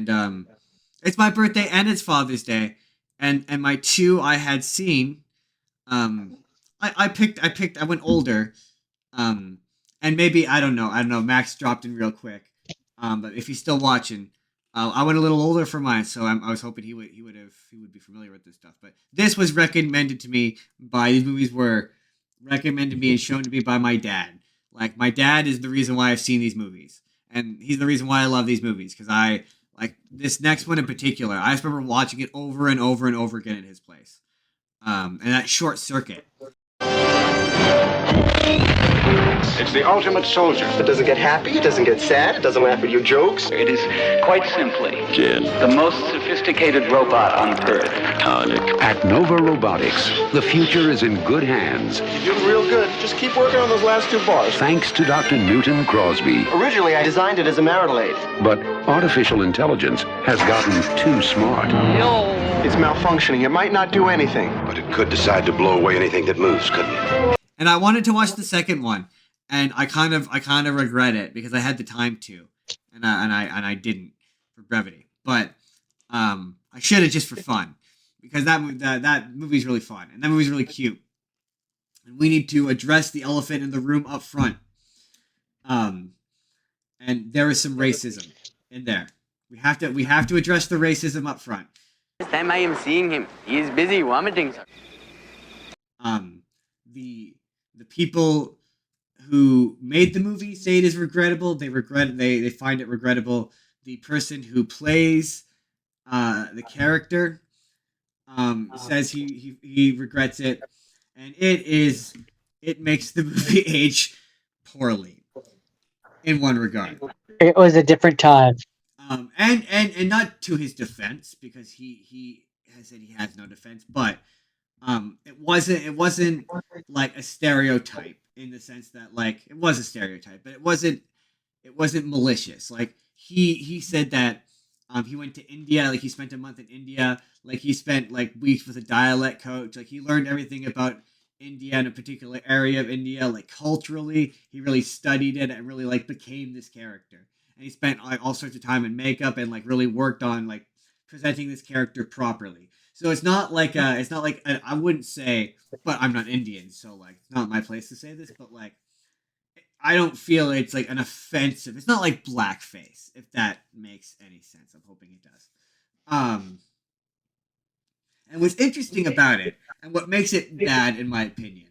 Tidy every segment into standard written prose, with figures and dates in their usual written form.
and it's my birthday and it's Father's Day, and my two I had seen. I went older, um, and maybe I don't know. Max dropped in real quick, but if he's still watching, I went a little older for mine, so I was hoping he would be familiar with this stuff. But this was recommended to me by these movies were recommended to me and shown to me by my dad. Like my dad is the reason why I've seen these movies, and he's the reason why I love these movies because I like this next one in particular. I just remember watching it over and over and over again at his place, and that Short Circuit. It's the ultimate soldier. It doesn't get happy, it doesn't get sad, it doesn't laugh at your jokes. It is quite simply the most sophisticated robot on Earth. At Nova Robotics, the future is in good hands. You're doing real good. Just keep working on those last two bars. Thanks to Dr. Newton Crosby. Originally, I designed it as a marital aid. But artificial intelligence has gotten too smart. It's malfunctioning. It might not do anything. But it could decide to blow away anything that moves, couldn't it? And I wanted to watch the second one, and I kind of regret it because I had the time to, and I didn't for brevity. But I should have just for fun because that movie's really fun and that movie's really cute. And we need to address the elephant in the room up front. And there is some racism in there. We have to address the racism up front. This time I am seeing him. He is busy vomiting. The people who made the movie say it is regrettable. They find it regrettable. The person who plays the character says he regrets it, and it makes the movie age poorly in one regard. It was a different time. And not to his defense because he has said he has no defense, but it wasn't like a stereotype in the sense that like it was a stereotype, but it wasn't malicious. Like he said that he went to India, like he spent a month in India, like he spent like weeks with a dialect coach, like he learned everything about India and a particular area of India, like culturally, he really studied it and really like became this character. And he spent like all sorts of time in makeup and like really worked on like presenting this character properly. So it's not like I wouldn't say, but I'm not Indian, so like it's not my place to say this, but like I don't feel it's like an offensive. It's not like blackface, if that makes any sense. I'm hoping it does. And what's interesting about it, and what makes it bad, in my opinion,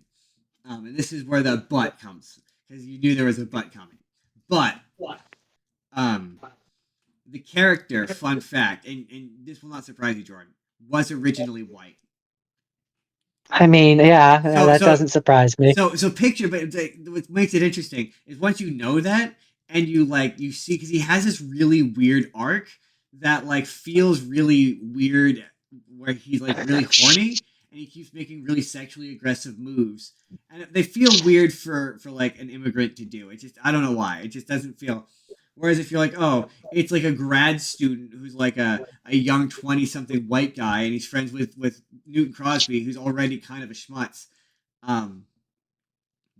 and this is where the but comes, because you knew there was a but coming. But the character, fun fact, and this will not surprise you, Jordan, was originally white. I mean, yeah, that doesn't surprise me. So picture, but what makes it interesting is once you know that, and you see, because he has this really weird arc that like feels really weird, where he's like really horny, and he keeps making really sexually aggressive moves, and they feel weird for like an immigrant to do. It just, I don't know why, it just doesn't feel. Whereas if you're like, oh, it's like a grad student who's like a young 20-something white guy and he's friends with Newton Crosby, who's already kind of a schmutz,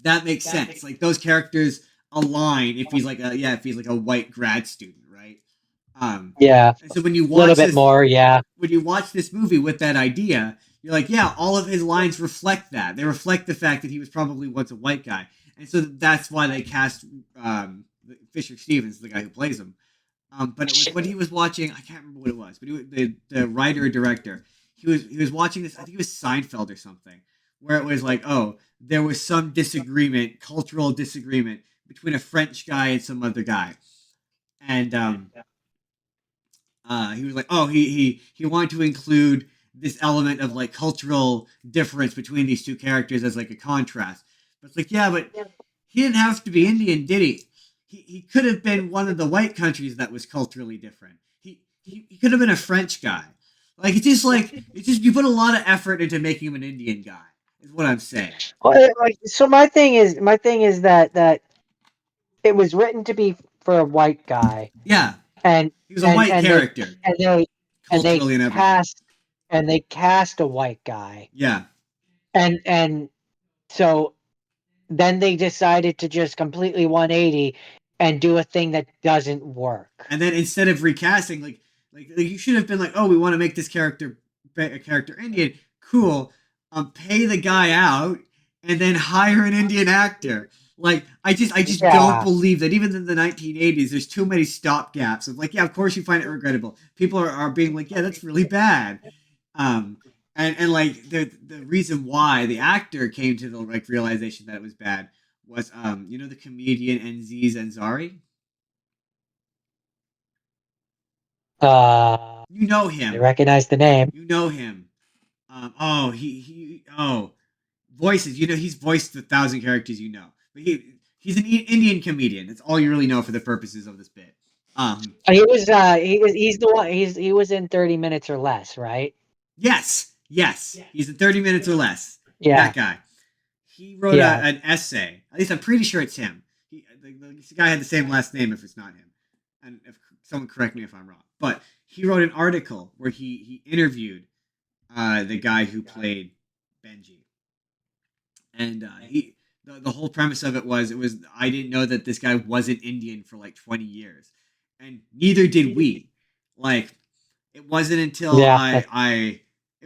that makes sense. Like those characters align if he's like a white grad student, right? Yeah. And so when you watch a little bit more, yeah. When you watch this movie with that idea, you're like, yeah, all of his lines reflect that. They reflect the fact that he was probably once a white guy, and so that's why they cast Fisher Stevens, the guy who plays him. But it was when he was watching, I can't remember what it was, but the writer or director, he was watching this, I think it was Seinfeld or something, where it was like, oh, there was some disagreement, cultural disagreement between a French guy and some other guy. And he was like, oh, he wanted to include this element of like cultural difference between these two characters as like a contrast. But it's like, yeah, but he didn't have to be Indian, did he? He could have been one of the white countries that was culturally different. He could have been a French guy. Like it's just you put a lot of effort into making him an Indian guy. Is what I'm saying. Well, so my thing is that it was written to be for a white guy. Yeah, and he was a white character. They cast a white guy. Yeah, and so then they decided to just completely 180 and do a thing that doesn't work. And then instead of recasting, like Like you should have been like, oh, we want to make this character a character Indian. Cool. Pay the guy out and then hire an Indian actor. Like I just don't believe that even in the 1980s, there's too many stopgaps of like, yeah, of course you find it regrettable. People are being like, yeah, that's really bad. And like the reason why the actor came to the like realization that it was bad was the comedian Aziz Ansari. You know him. I recognize the name. You know him. Voices. He's voiced 1,000 characters. But he's an Indian comedian. That's all you really know for the purposes of this bit. He's the one. He was in 30 Minutes or Less, right? Yes. He's in 30 Minutes or Less. Yeah. That guy. He wrote an essay. At least I'm pretty sure it's him. The guy had the same last name if it's not him. And if someone correct me if I'm wrong. But he wrote an article where he interviewed the guy who played Benji. And the whole premise of it was I didn't know that this guy wasn't Indian for like 20 years. And neither did we. Like, it wasn't until it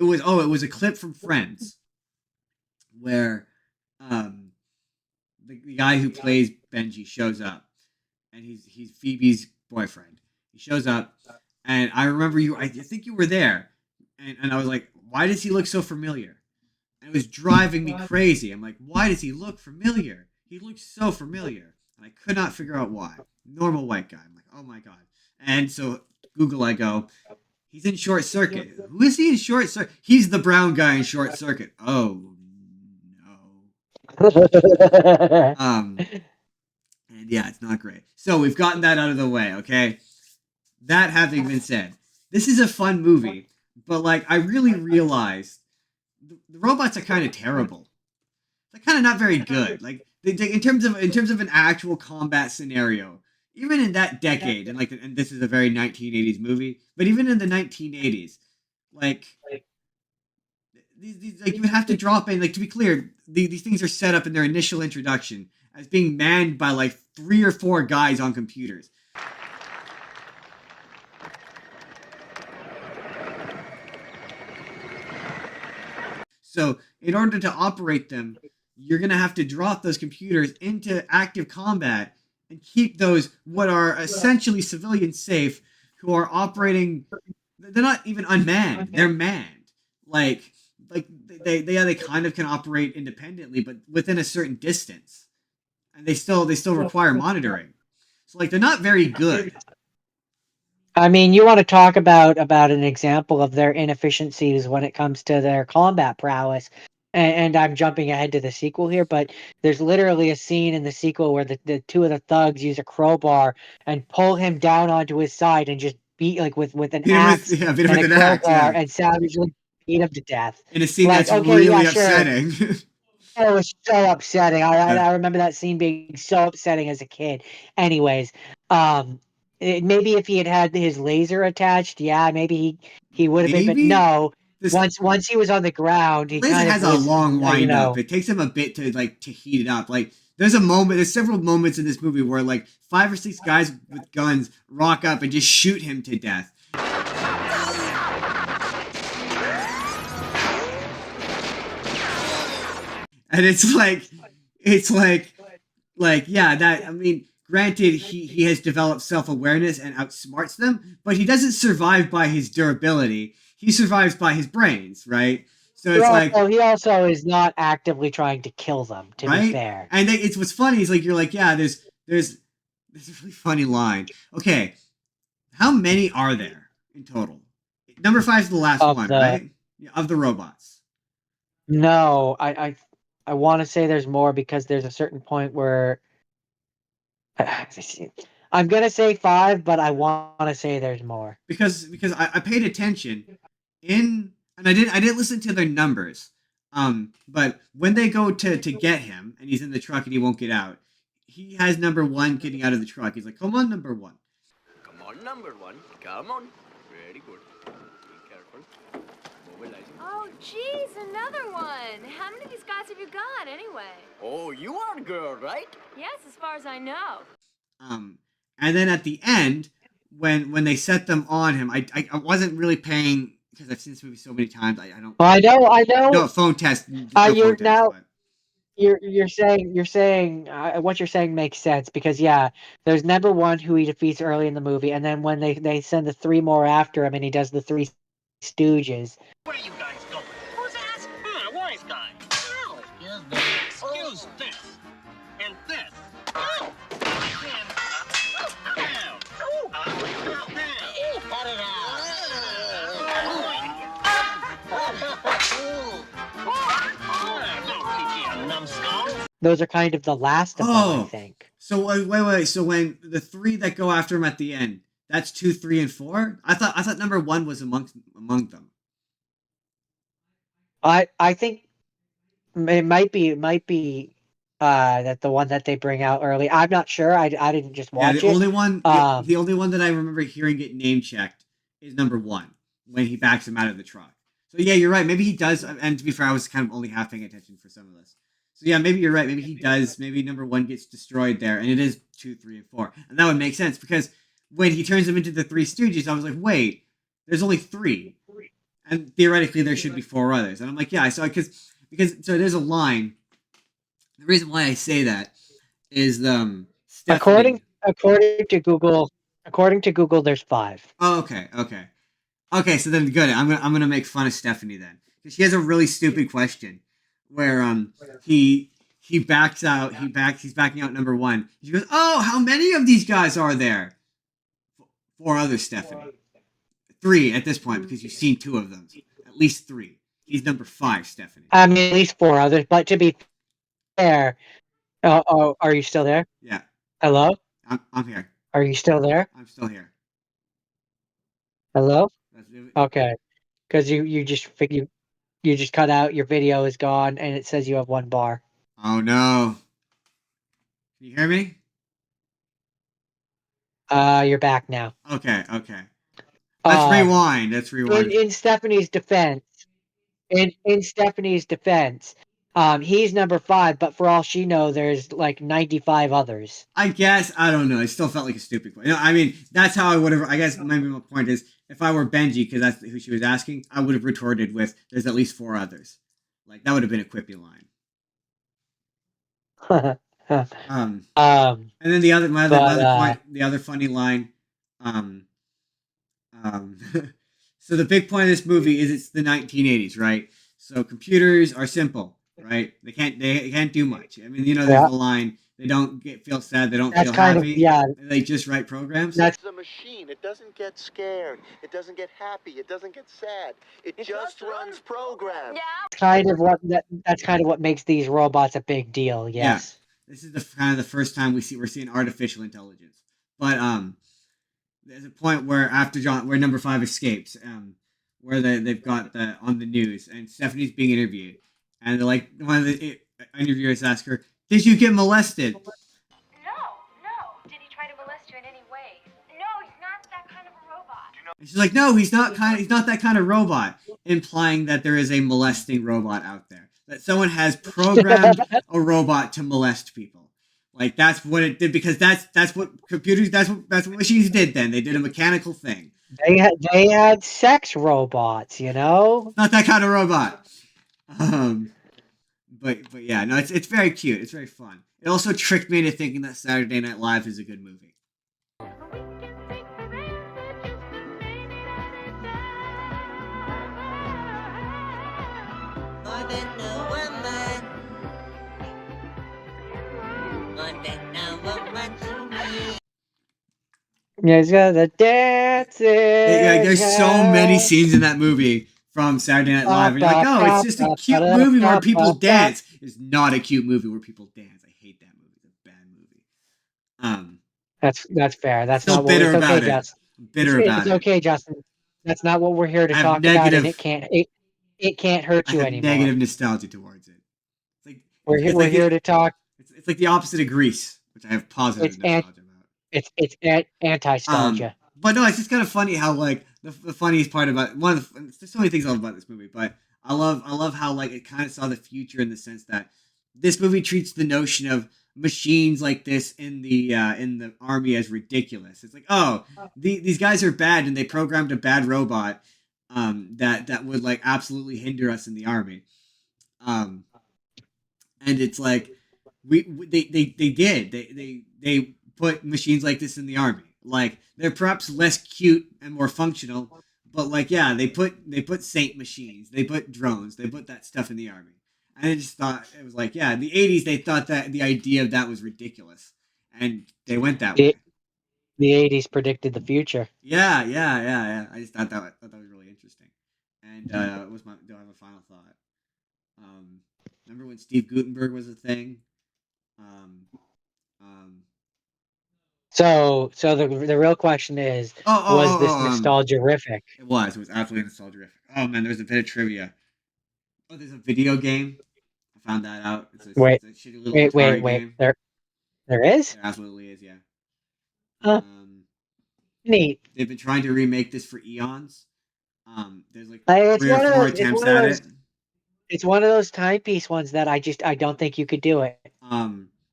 was a clip from Friends where the guy who plays Benji shows up, and he's Phoebe's boyfriend. He shows up, and I remember I think you were there, and I was like, why does he look so familiar? And it was driving me crazy. I'm like, why does he look familiar? He looks so familiar, and I could not figure out why. Normal white guy. I'm like, oh my god. And so Google, I go, he's in Short Circuit. Who is he in Short Circuit? He's the brown guy in Short Circuit. Oh no. And yeah, it's not great. So we've gotten that out of the way, okay? That having been said, this is a fun movie, but like I really realized the robots are kind of terrible. They're kind of not very good. Like in terms of an actual combat scenario, even in that decade, and this is a very 1980s movie, but even in the 1980s, like these like you would have to drop in, like, to be clear, these things are set up in their initial introduction as being manned by like 3 or 4 guys on computers. So in order to operate them, you're going to have to drop those computers into active combat and keep those, what are essentially civilians, safe, who are operating. They're not even unmanned. They're manned. Like they kind of can operate independently, but within a certain distance. And they still require monitoring. So like they're not very good. I mean, you want to talk about an example of their inefficiencies when it comes to their combat prowess. And I'm jumping ahead to the sequel here, but there's literally a scene in the sequel where the 2 of the thugs use a crowbar and pull him down onto his side and just beat with an axe and a crowbar and savagely beat him to death. In a scene that's really upsetting. Sure. It was so upsetting. I remember that scene being so upsetting as a kid. Anyways, maybe if he had his laser attached, maybe he would have been. But no, once he was on the ground, he laser has a long wind up. It takes him a bit to heat it up. Like there's several moments in this movie where like 5 or 6 guys with guns rock up and just shoot him to death. And it's like, yeah, that, I mean, granted, he has developed self-awareness and outsmarts them, but he doesn't survive by his durability. He survives by his brains, right? So it's he also is not actively trying to kill them, to be fair. And it's what's funny is like, you're like, yeah, there's a really funny line. Okay, how many are there in total? Number 5 is the last one, right? Yeah, of the robots. No, I want to say there's more because there's a certain point where I'm gonna say 5, but I want to say there's more because I paid attention and I didn't listen to their numbers. But when they go to get him and he's in the truck and he won't get out, he has number 1 getting out of the truck. He's like, "Come on, number 1. Come on, number 1. Come on. Very good. Be careful. Mobilizing. Oh, geez, another one. How many of these guys have you got, anyway? Oh, you are the girl, right? Yes, as far as I know. And then at the end, when they set them on him, I wasn't really paying because I've seen this movie so many times. I don't. I know. No phone test. No You're phone test, now but- you're saying what you're saying makes sense because there's number one who he defeats early in the movie, and then when they send the three more after him, and he does the Three Stooges. Where are you guys going? Who's that? A wise guy. Oh, excuse me. Excuse this. And this. Oh! And down. Down. Cut it out. Don't teach you a numbskull. Those are kind of the last of them, I Oh. think. So wait. So when the three that go after him at the end, that's 2, 3, and 4. I thought number 1 was among them. I think it might be that the one that they bring out early. I'm not sure. I didn't just watch the it. only one, Um, the only one that I remember hearing get name checked is number 1 when he backs him out of the truck. So yeah, you're right. Maybe he does. And to be fair, I was kind of only half paying attention for some of this. So yeah, maybe you're right. Maybe he does. Maybe number 1 gets destroyed there, and it is 2, 3, and 4, and that would make sense because when he turns them into the Three Stooges, I was like, wait, there's only 3, and theoretically there should be 4 others. And I'm like, yeah, I saw it because so there's a line. The reason why I say that is Stephanie. according to Google, there's 5. Oh, okay. So then, good. I'm gonna make fun of Stephanie then, because she has a really stupid question, where he backs out. He's backing out number 1. She goes, "Oh, how many of these guys are there?" 4 others, Stephanie. 3 at this point because you've seen 2 of them. At least 3. He's number 5, Stephanie. I mean, at least 4 others. But to be fair, are you still there? Yeah, Hello? I'm here. Are you still there? I'm still here. Hello? That's- Okay. Because you just cut out. Your video is gone, and it says you have 1 bar. Oh no! Can you hear me? You're back now. Okay. Let's rewind. Let's rewind. In Stephanie's defense, he's number 5, but for all she knows, there's like 95 others. I guess I don't know. It still felt like a stupid question. No, I mean that's how I would have. I guess maybe my point is, if I were Benji, because that's who she was asking, I would have retorted with, "There's at least 4 others." Like that would have been a quippy line. And then the other funny line. So the big point of this movie is it's the 1980s, right? So computers are simple, right? They can't do much. I mean, there's the line. They don't feel sad. They don't That's feel kind happy. of They just write programs. It's a machine. It doesn't get scared. It doesn't get happy. It doesn't get sad. It just runs programs. Yeah. that's kind of what makes these robots a big deal. Yes. This is kind of the first time we're seeing artificial intelligence. But there's a point where where number 5 escapes, where they've got on the news, and Stephanie's being interviewed, and they're like, one of the interviewers asks her, "Did you get molested?" No. Did he try to molest you in any way? No, he's not that kind of a robot. And she's like, "No, he's not that kind of robot," implying that there is a molesting robot out there. That someone has programmed a robot to molest people. Like that's what it did, because that's what computers, that's what machines did then. They did a mechanical thing. They had sex robots, Not that kind of robot. But yeah, no, it's very cute. It's very fun. It also tricked me into thinking that Saturday Night Live is a good movie. He's got the dancing. Yeah, there's so many scenes in that movie from Saturday Night Live. And you're like, no, it's just a cute movie where people dance. It's not a cute movie where people dance. I hate that movie. It's a bad movie. That's fair. That's Still not bitter what about okay, it. Justin. Bitter about It's it. okay, Justin. That's not what we're here to I have talk about, negative- and it can't hurt I you have anymore. negative nostalgia towards it. It's like We're here to talk. It's like the opposite of Grease, which I have positive It's nostalgia about. It's anti-nostalgia. But no, it's just kind of funny how like the funniest part about there's so many things I love about this movie, but I love how like it kind of saw the future in the sense that this movie treats the notion machines like this in the army as ridiculous. It's like, oh, these guys are bad, and they programmed a bad robot that would like absolutely hinder us in the army. And it's like they put machines like this in the army. Like they're perhaps less cute and more functional, but like yeah, they put Saint machines, they put drones, they put that stuff in the army. And I just thought it was like, yeah, in the 80s they thought that the idea of that was ridiculous, and they went that way. The 80s predicted the future. Yeah. I just thought that was really interesting. And do I have a final thought? Remember when Steve Gutenberg was a thing? Um, um, So the real question is, was this nostalgia-rific? It was absolutely nostalgia-rific. Oh man, there's a bit of trivia. Oh, there's a video game. I found that out. It's a shitty little Atari game. There is? There absolutely is, yeah. Huh. Neat. They've been trying to remake this for eons. There's like It's 3 or 4 attempts at it. It's one of those timepiece ones that I don't think you could do it.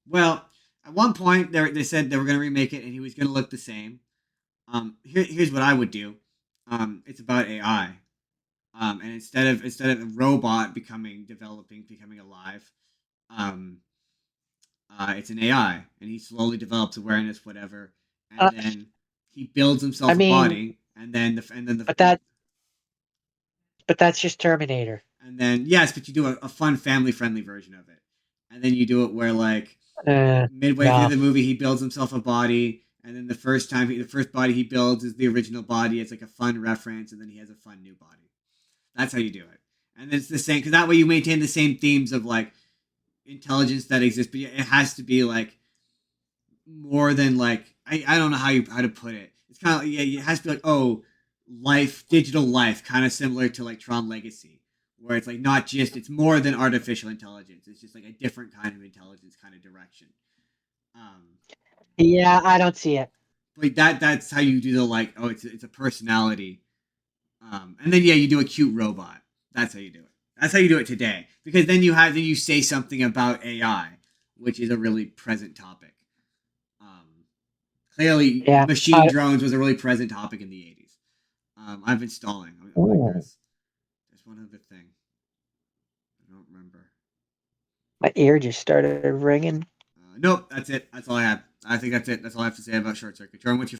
Well, at one point they said they were going to remake it and he was going to look the same. Here's what I would do. It's about AI. And instead of a robot becoming alive, it's an AI, and he slowly develops awareness, whatever, and then he builds himself a body, and then but that's just Terminator. And then yes, but you do a fun family friendly version of it, and then you do it where like midway through the movie he builds himself a body, and then the first body he builds is the original body. It's like a fun reference, and then he has a fun new body. That's how you do it, and it's the same because that way you maintain the same themes of like intelligence that exists, but it has to be like more than like I don't know how to put it. It's kind of like, it has to be like digital life, kind of similar to like Tron Legacy, where it's like not just it's more than artificial intelligence. It's just like a different kind of intelligence kind of direction. Yeah, I don't see it. Like that's how you do the like it's a personality. And then you do a cute robot. That's how you do it. That's how you do it today. Because then you say something about AI, which is a really present topic. Clearly, machine drones was a really present topic in the 80s. I've been stalling. There's one other thing. I don't remember. My ear just started ringing. Nope, that's it. That's all I have. I think that's it. That's all I have to say about Short Circuit. Jordan, what's your